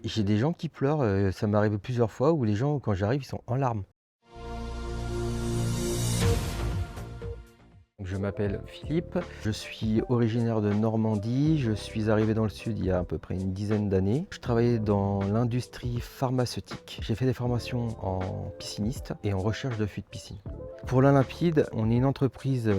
J'ai des gens qui pleurent, ça m'est arrivé plusieurs fois où les gens, quand j'arrive, ils sont en larmes. Je m'appelle Philippe, je suis originaire de Normandie, je suis arrivé dans le sud il y a à peu près une dizaine d'années. Je travaillais dans l'industrie pharmaceutique. J'ai fait des formations en pisciniste et en recherche de fuites de piscine. Pour l'Olympide, on est une entreprise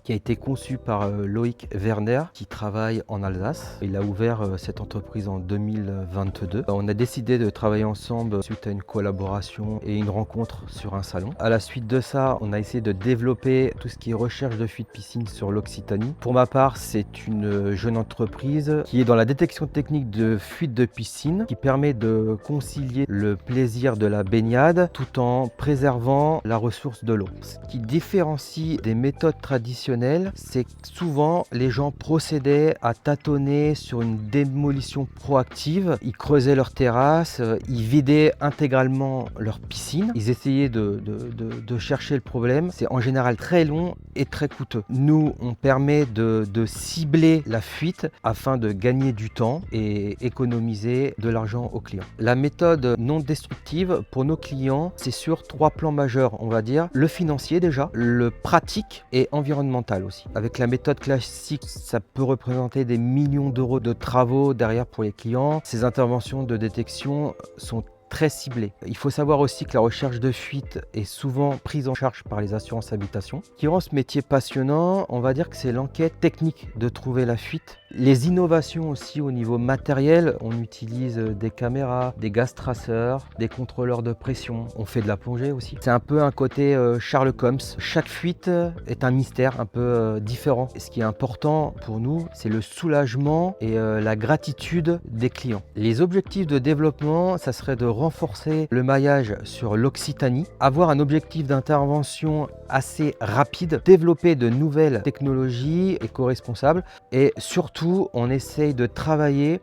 qui a été conçue par Loïc Werner qui travaille en Alsace. Il a ouvert cette entreprise en 2022. On a décidé de travailler ensemble suite à une collaboration et une rencontre sur un salon. À la suite de ça, on a essayé de développer tout ce qui est recherche de fuites de piscine sur l'Occitanie. Pour ma part, c'est une jeune entreprise qui est dans la détection technique de fuites de piscine, qui permet de concilier le plaisir de la baignade tout en préservant la ressource de l'eau. Ce qui différencie des méthodes traditionnelles, c'est que souvent les gens procédaient à tâtonner sur une démolition proactive. Ils creusaient leur terrasse, ils vidaient intégralement leur piscine. Ils essayaient de chercher le problème. C'est en général très long et très coûteux. Nous, on permet de cibler la fuite afin de gagner du temps et économiser de l'argent aux clients. La méthode non destructive pour nos clients, c'est sur 3 plans majeurs, on va dire. Le financier déjà, le pratique et environnemental aussi. Avec la méthode classique, ça peut représenter des millions d'euros de travaux derrière pour les clients. Ces interventions de détection sont très ciblées. Il faut savoir aussi que la recherche de fuite est souvent prise en charge par les assurances habitation. Ce qui rend ce métier passionnant, on va dire que c'est l'enquête technique de trouver la fuite. Les innovations aussi au niveau matériel, on utilise des caméras, des gaz traceurs, des contrôleurs de pression, on fait de la plongée aussi. C'est un peu un côté Sherlock Holmes. Chaque fuite est un mystère un peu différent. Et ce qui est important pour nous, c'est le soulagement et la gratitude des clients. Les objectifs de développement, ça serait de renforcer le maillage sur l'Occitanie, avoir un objectif d'intervention assez rapide, développer de nouvelles technologies éco-responsables et surtout on essaye de travailler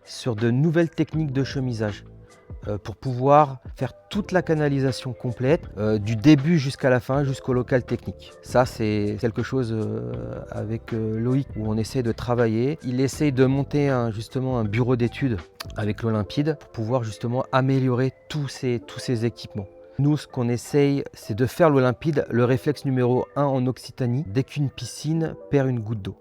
sur de nouvelles techniques de chemisage pour pouvoir faire toute la canalisation complète du début jusqu'à la fin, jusqu'au local technique. Ça, c'est quelque chose avec Loïc où on essaie de travailler. Il essaye de monter justement un bureau d'études avec l'Olympide pour pouvoir justement améliorer tous ces équipements. Nous, ce qu'on essaye, c'est de faire l'Olympide le réflexe numéro 1 en Occitanie, dès qu'une piscine perd une goutte d'eau.